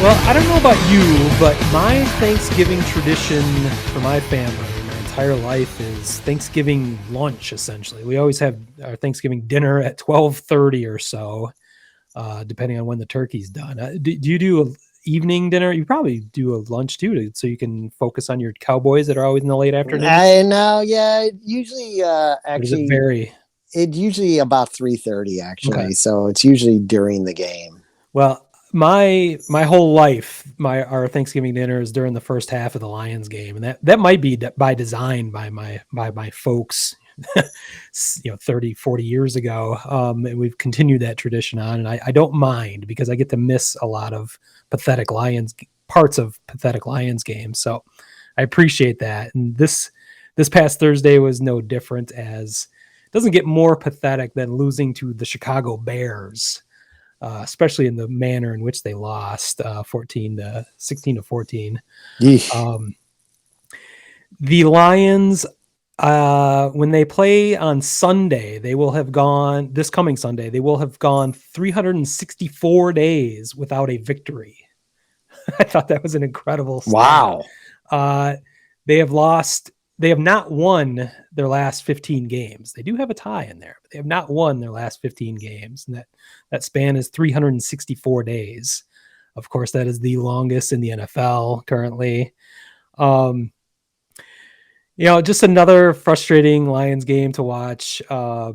Well, I don't know about you, but my Thanksgiving tradition for my family, my entire life, is Thanksgiving lunch. Essentially, we always have our Thanksgiving dinner at 12:30 or so, depending on when the turkey's done. Do you do a evening dinner? You probably do a lunch too, so you can focus on your Cowboys that are always in the late afternoon. I know, yeah. Usually, Or does it actually, vary? it usually about 3:30 Okay. actually. So it's usually during the game. Well, my whole life, our Thanksgiving dinner is during the first half of the Lions game, and that might be by design by my folks, 30, 40 years ago. And we've continued that tradition on, and I don't mind because I get to miss a lot of parts of pathetic Lions games. So I appreciate that. And this past Thursday was no different, as it doesn't get more pathetic than losing to the Chicago Bears, especially in the manner in which they lost, 16 to 14. Yeesh. Um, the Lions, when they play on Sunday, this coming Sunday, they will have gone 364 days without a victory. I thought that was an incredible stat. Wow. Uh, they have not won their last 15 games. They do have a tie in there, but they have not won their last 15 games. And that span is 364 days. Of course, that is the longest in the NFL currently. Just another frustrating Lions game to watch. A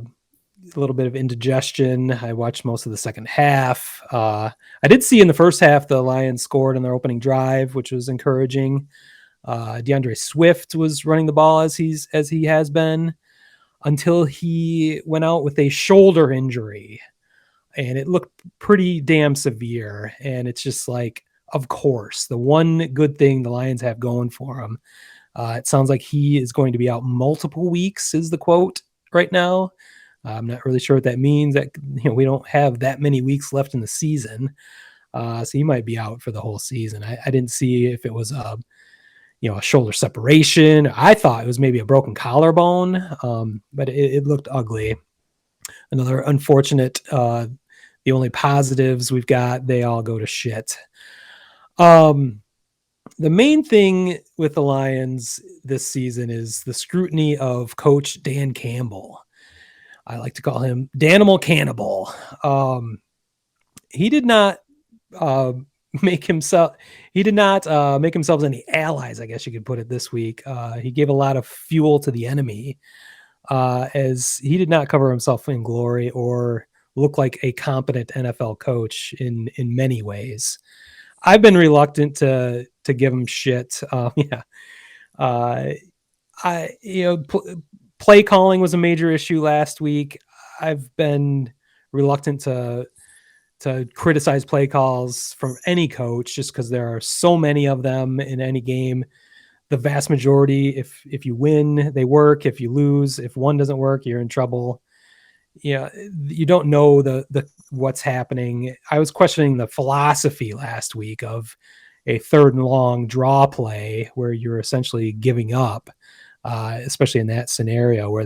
little bit of indigestion. I watched most of the second half. I did see in the first half the Lions scored on their opening drive, which was encouraging. DeAndre Swift was running the ball as he has been, until he went out with a shoulder injury, and it looked pretty damn severe. And it's just like, of course, the one good thing the Lions have going for them. It sounds like he is going to be out multiple weeks, is the quote right now. I'm not really sure what that means. That we don't have that many weeks left in the season, so he might be out for the whole season. I didn't see if it was a shoulder separation. I thought it was maybe a broken collarbone, but it looked ugly. Another unfortunate. The only positives we've got, they all go to shit. The main thing with the Lions this season is the scrutiny of Coach Dan Campbell. I like to call him Danimal Cannibal. He did not make himself any allies, I guess you could put it this week. He gave a lot of fuel to the enemy, as he did not cover himself in glory or look like a competent NFL coach in many ways. I've been reluctant to give him shit. Play calling was a major issue last week. I've been reluctant to criticize play calls from any coach, just because there are so many of them in any game. The vast majority, if you win, they work. If you lose, if one doesn't work, you're in trouble. You don't know the what's happening. I was questioning the philosophy last week of a third and long draw play where you're essentially giving up, especially in that scenario where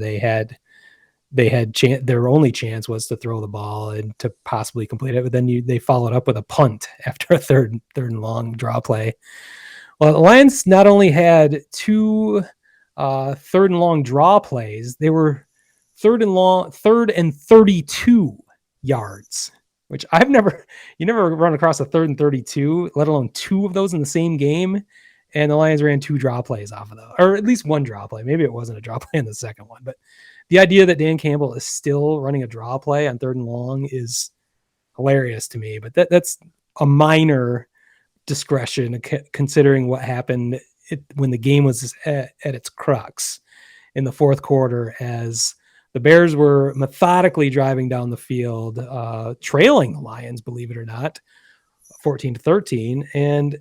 their only chance was to throw the ball and to possibly complete it, but then they followed up with a punt after a third and long draw play. Well, the Lions not only had two third and long draw plays, they were third and 32 yards, which you never run across a third and 32, let alone two of those in the same game. And the Lions ran two draw plays off of those, or at least one draw play. Maybe it wasn't a draw play in the second one, but the idea that Dan Campbell is still running a draw play on third and long is hilarious to me. But that's a minor discretion, considering what happened when the game was at its crux in the fourth quarter, as the Bears were methodically driving down the field, trailing the Lions, believe it or not, 14-13, and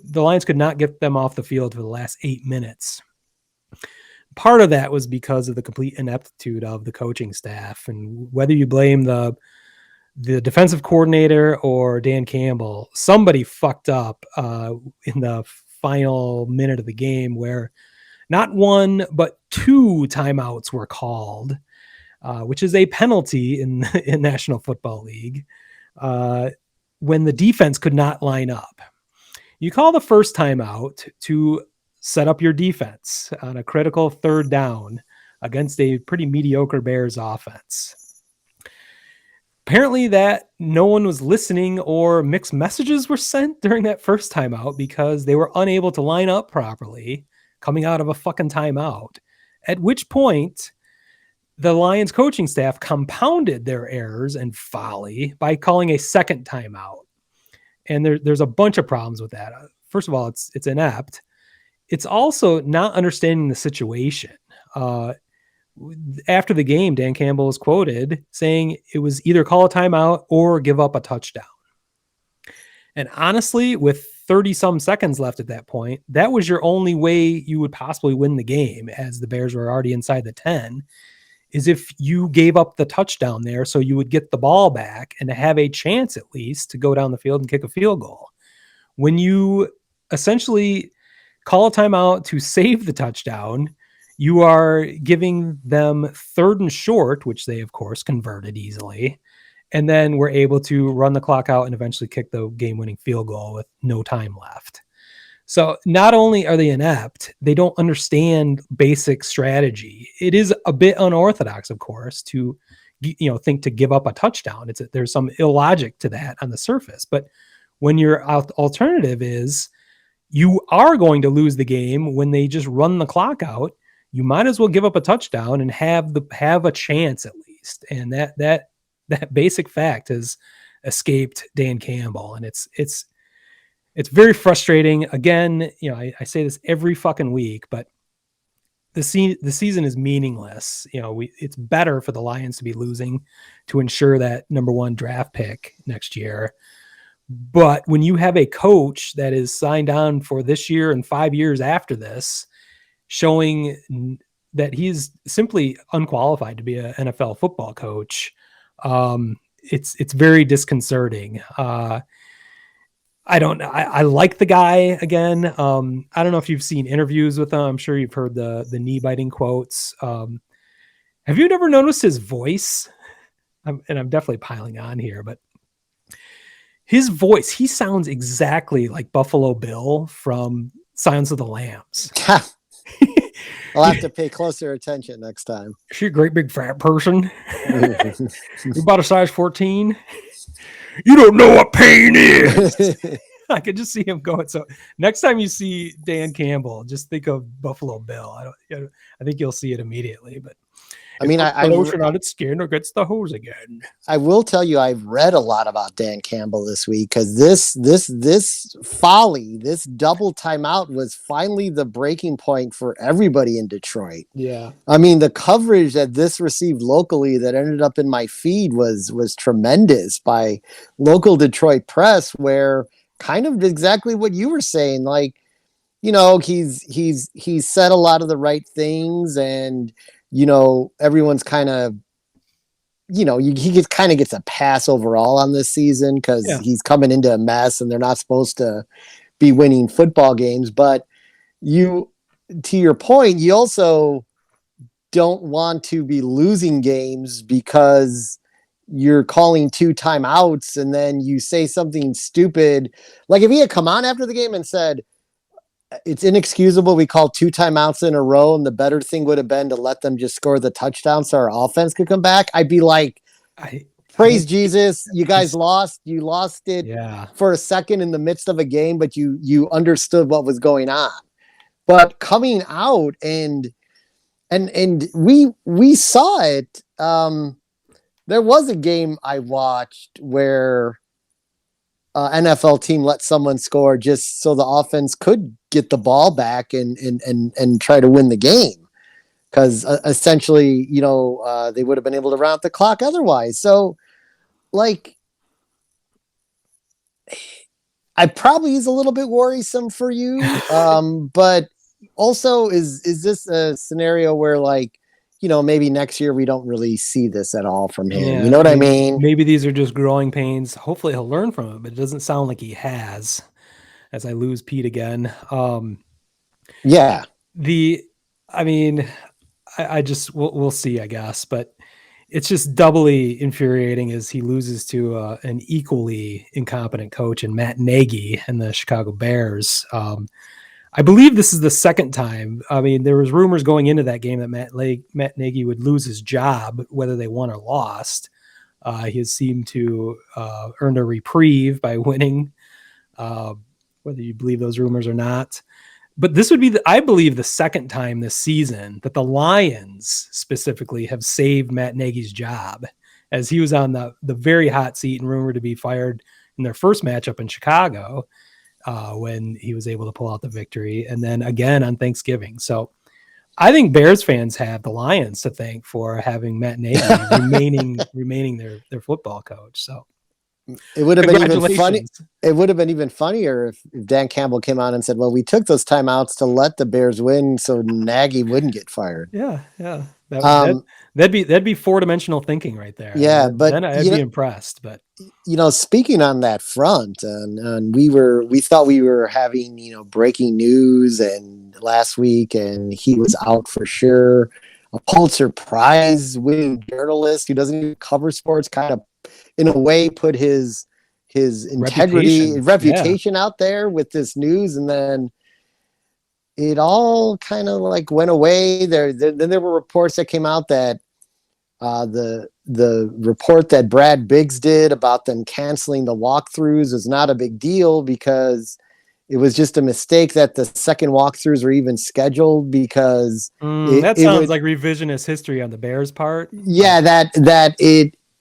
the Lions could not get them off the field for the last 8 minutes. Part of that was because of the complete ineptitude of the coaching staff, and whether you blame the defensive coordinator or Dan Campbell, somebody fucked up in the final minute of the game, where not one but two timeouts were called, which is a penalty in National Football League. when the defense could not line up. You call the first timeout to set up your defense on a critical third down against a pretty mediocre Bears offense. Apparently that no one was listening, or mixed messages were sent during that first timeout because they were unable to line up properly coming out of a fucking timeout. At which point the Lions coaching staff compounded their errors and folly by calling a second timeout. And there's a bunch of problems with that. First of all, it's inept. It's also not understanding the situation. After the game, Dan Campbell was quoted saying it was either call a timeout or give up a touchdown. And honestly, with 30 some seconds left at that point, that was your only way you would possibly win the game, as the Bears were already inside the 10, is if you gave up the touchdown there so you would get the ball back and have a chance at least to go down the field and kick a field goal. When you essentially call a timeout to save the touchdown, you are giving them third and short, which they, of course, converted easily. And then we're able to run the clock out and eventually kick the game-winning field goal with no time left. So not only are they inept, they don't understand basic strategy. It is a bit unorthodox, of course, to think to give up a touchdown. There's some illogic to that on the surface. But when your alternative is you are going to lose the game when they just run the clock out, you might as well give up a touchdown and have a chance at least. And that basic fact has escaped Dan Campbell, and it's very frustrating. Again, I say this every fucking week, but the season is meaningless. It's better for the Lions to be losing to ensure that number one draft pick next year. But when you have a coach that is signed on for this year and 5 years after this, showing that he's simply unqualified to be an NFL football coach, it's very disconcerting. I don't know. I like the guy again. I don't know if you've seen interviews with him. I'm sure you've heard the knee biting quotes. Have you never noticed his voice? I'm definitely piling on here, but his voice, he sounds exactly like Buffalo Bill from Silence of the Lambs. I'll have to pay closer attention next time. Is she a great big fat person? You bought a size 14? You don't know what pain is. I could just see him going. So next time you see Dan Campbell, just think of Buffalo Bill. I think you'll see it immediately. But I mean, I lotion on its skin or gets the hose again. I will tell you, I've read a lot about Dan Campbell this week, because this folly, this double timeout was finally the breaking point for everybody in Detroit. Yeah. I mean, the coverage that this received locally that ended up in my feed was tremendous by local Detroit press, where kind of exactly what you were saying, like, he's said a lot of the right things, and everyone's kind of, he kind of gets a pass overall on this season because he's coming into a mess and they're not supposed to be winning football games. But to your point, you also don't want to be losing games because you're calling 2 timeouts and then you say something stupid. Like if he had come on after the game and said, it's inexcusable we called 2 timeouts in a row, and the better thing would have been to let them just score the touchdown so our offense could come back, I'd be like, praise Jesus, you guys lost. You lost it for a second in the midst of a game, but you understood what was going on. But coming out and we saw it. There was a game I watched where NFL team let someone score just so the offense could get the ball back and try to win the game, because essentially, they would have been able to round the clock otherwise. So, like, I probably is a little bit worrisome for you, but also is this a scenario where, like, maybe next year we don't really see this at all from him. Yeah, you know what I mean? Maybe these are just growing pains. Hopefully he'll learn from it, but it doesn't sound like he has, as I lose Pete again. Yeah. I just, we'll see, I guess. But it's just doubly infuriating as he loses to an equally incompetent coach in Matt Nagy and the Chicago Bears. I believe this is the second time. I mean, there was rumors going into that game that Matt Nagy would lose his job, whether they won or lost. He has seemed to earn a reprieve by winning, whether you believe those rumors or not. But this would be, I believe, the second time this season that the Lions specifically have saved Matt Nagy's job, as he was on the very hot seat and rumored to be fired in their first matchup in Chicago when he was able to pull out the victory, and then again on Thanksgiving. So I think Bears fans have the Lions to thank for having Matt Nagy remaining their football coach. So it would have been even funny. It would have been even funnier if Dan Campbell came out and said, "Well, we took those timeouts to let the Bears win, so Nagy wouldn't get fired." Yeah. That'd be 4-dimensional thinking right there. Yeah, but then I'd be impressed. But speaking on that front, and we thought we were having breaking news, and last week, and he was out for sure. A Pulitzer Prize winning journalist who doesn't even cover sports, kind of in a way put his integrity, reputation out there with this news, and then it all kind of like went away. Then there were reports that came out that the report that Brad Biggs did about them canceling the walkthroughs is not a big deal because it was just a mistake that the second walkthroughs were even scheduled because that sounds like revisionist history on the Bears' part. Yeah, that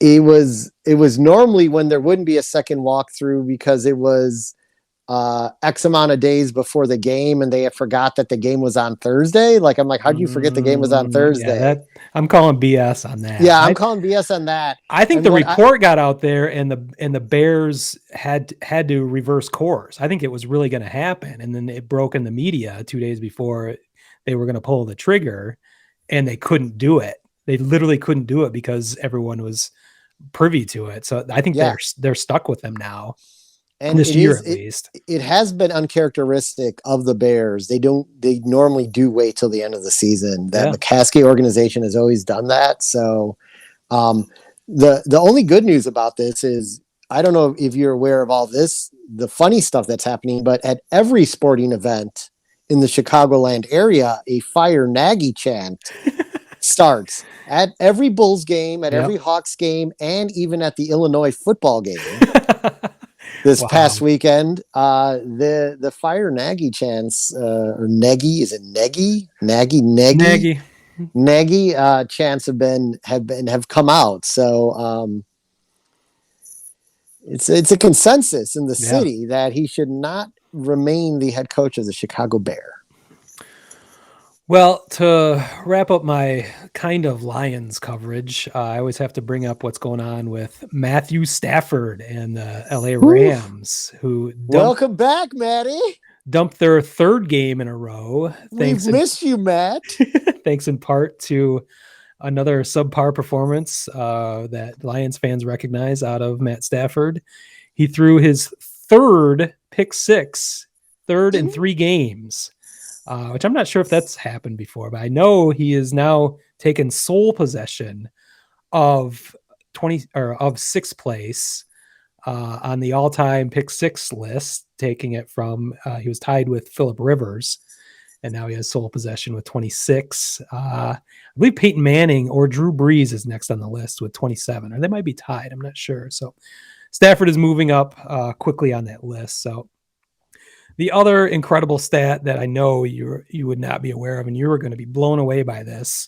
it was normally when there wouldn't be a second walkthrough because it was X amount of days before the game, and they had forgot that the game was on Thursday. Like, I'm like, how do you forget the game was on Thursday? Yeah, I'm calling BS on that. Yeah, I'm calling BS on that. I think the report got out there, and the Bears had to reverse course. I think it was really going to happen, and then it broke in the media 2 days before they were going to pull the trigger, and they couldn't do it. They literally couldn't do it because everyone was privy to it. So I think they're stuck with them now. And this year, at least, it has been uncharacteristic of the Bears. They normally do wait till the end of the season. That McCaskey organization has always done that. So, the only good news about this is, I don't know if you're aware of all this, the funny stuff that's happening, but at every sporting event in the Chicagoland area, a Fire Nagy chant starts at every Bulls game, at every Hawks game, and even at the Illinois football game. This past weekend, the Fire Nagy chants, or Nagy, is it Nagy? Nagy chants have come out. So it's a consensus in the city that he should not remain the head coach of the Chicago Bear. Well, to wrap up my kind of Lions coverage, I always have to bring up what's going on with Matthew Stafford and the LA Rams, who welcome back, Matty. Dumped their third game in a row. We've missed you, Matt. Thanks in part to another subpar performance that Lions fans recognize out of Matt Stafford. He threw his third pick six, third in 3 games. Which I'm not sure if that's happened before, but I know he is now taken sole possession of 6th place on the all-time pick 6 list, taking it from he was tied with Phillip Rivers, and now he has sole possession with 26. I believe Peyton Manning or Drew Brees is next on the list with 27, or they might be tied. I'm not sure. So Stafford is moving up quickly on that list. So. The other incredible stat that I know you would not be aware of, and you were going to be blown away by this,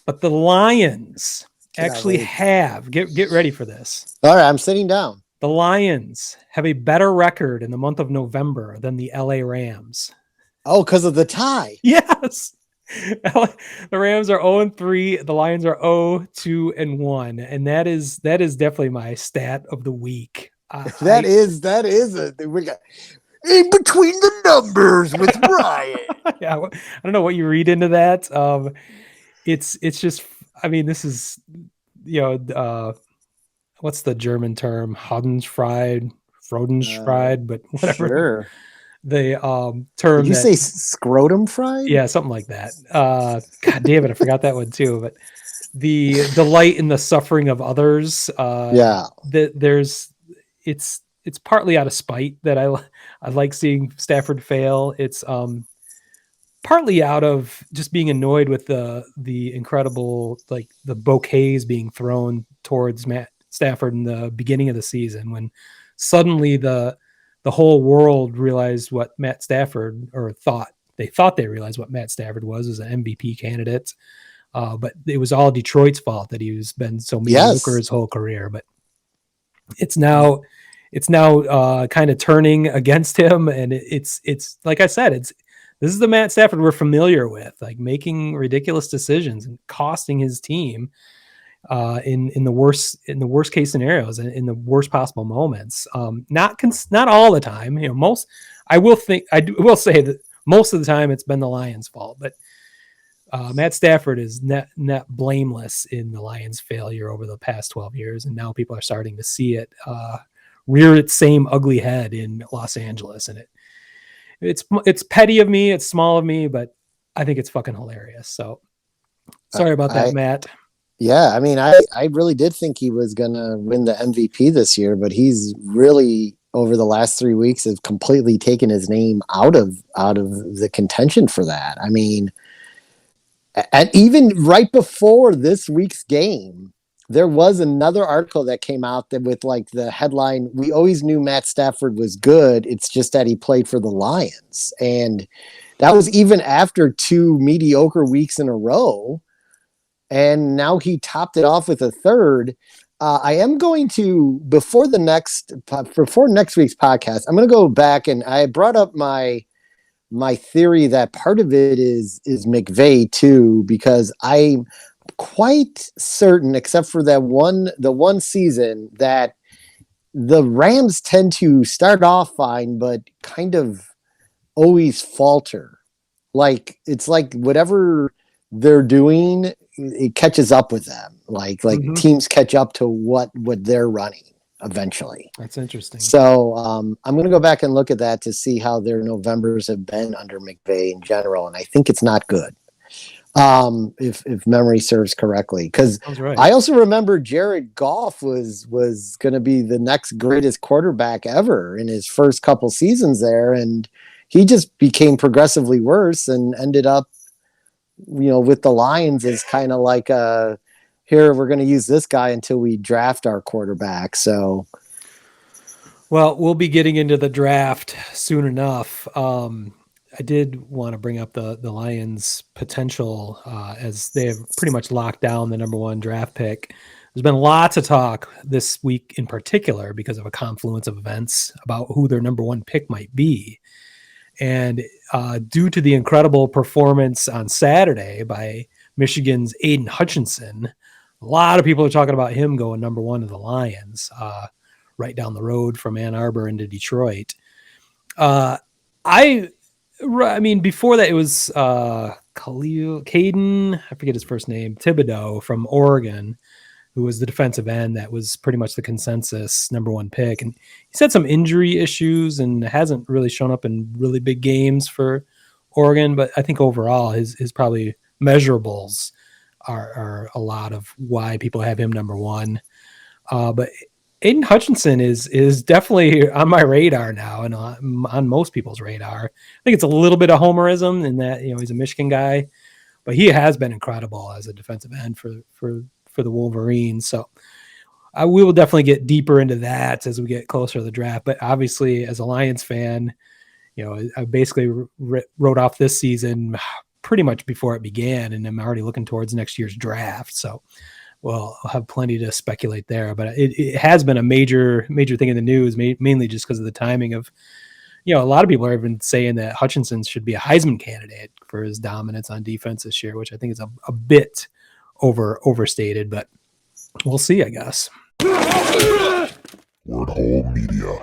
but the Lions actually have, get ready for this. All right, I'm sitting down. The Lions have a better record in the month of November than the LA Rams. Oh, because of the tie. Yes. The Rams are 0-3. The Lions are 0-2-1. And that is definitely my stat of the week. That is we got in between the numbers with Ryan. Yeah, I don't know what you read into that. It's just, I mean, this is, what's the German term? Freudenschreit, but whatever. Sure. the term. Did you say scrotum fried? Yeah, something like that. God damn it, I forgot that one too. But the delight in the suffering of others. It's partly out of spite that I like seeing Stafford fail. It's partly out of just being annoyed with the incredible, like, the bouquets being thrown towards Matt Stafford in the beginning of the season, when suddenly the whole world realized what Matt Stafford, or thought they realized what Matt Stafford was an MVP candidate. But it was all Detroit's fault that he's been so mediocre his whole career. But it's now kind of turning against him, and it's like I said, this is the Matt Stafford we're familiar with, like making ridiculous decisions and costing his team in the worst case scenarios, and in the worst possible moments. Not all the time, I will say that most of the time it's been the Lions' fault, but Matt Stafford is net blameless in the Lions' failure over the past 12 years, and now people are starting to see it rear its same ugly head in Los Angeles, and it's petty of me, it's small of me, but I think it's fucking hilarious. So sorry about that, Matt. Yeah, I mean, I really did think he was gonna win the MVP this year, but he's really, over the last 3 weeks, have completely taken his name out of the contention for that. I mean, and even right before this week's game, there was another article that came out that with like the headline, "We always knew Matt Stafford was good. It's just that he played for the Lions." And that was even after 2 mediocre weeks in a row. And now he topped it off with a third. I am going to, before next week's podcast, I'm going to go back, and I brought up my theory that part of it is McVay too, because I'm quite certain, except for the one season, that the Rams tend to start off fine, but kind of always falter. Like, it's like whatever they're doing, it catches up with them. Like teams catch up to what they're running eventually. That's interesting. So I'm going to go back and look at that to see how their Novembers have been under McVay in general, and I think it's not good. If memory serves correctly, because right. I also remember Jared Goff was going to be the next greatest quarterback ever in his first couple seasons there, and he just became progressively worse and ended up, with the Lions is kind of like here, we're going to use this guy until we draft our quarterback. So, well, we'll be getting into the draft soon enough. I did want to bring up the Lions' potential as they have pretty much locked down the number 1 draft pick. There's been lots of talk this week in particular, because of a confluence of events, about who their number 1 pick might be. And due to the incredible performance on Saturday by Michigan's Aiden Hutchinson, a lot of people are talking about him going number 1 to the Lions, right down the road from Ann Arbor into Detroit. I mean, before that, it was Caden, I forget his first name, Thibodeau from Oregon, who was the defensive end that was pretty much the consensus number 1 pick. And he's had some injury issues and hasn't really shown up in really big games for Oregon. But I think overall his probably measurables are a lot of why people have him number 1. But Aiden Hutchinson is definitely on my radar now, and on most people's radar. I think it's a little bit of homerism in that, he's a Michigan guy, but he has been incredible as a defensive end for the Wolverines. So we will definitely get deeper into that as we get closer to the draft. But obviously, as a Lions fan, I basically wrote off this season pretty much before it began, and I'm already looking towards next year's draft. So I'll have plenty to speculate there. But it has been a major thing in the news, mainly just because of the timing of, a lot of people are even saying that Hutchinson should be a Heisman candidate for his dominance on defense this year, which I think is a bit overstated, but we'll see, I guess. Word Hole Media.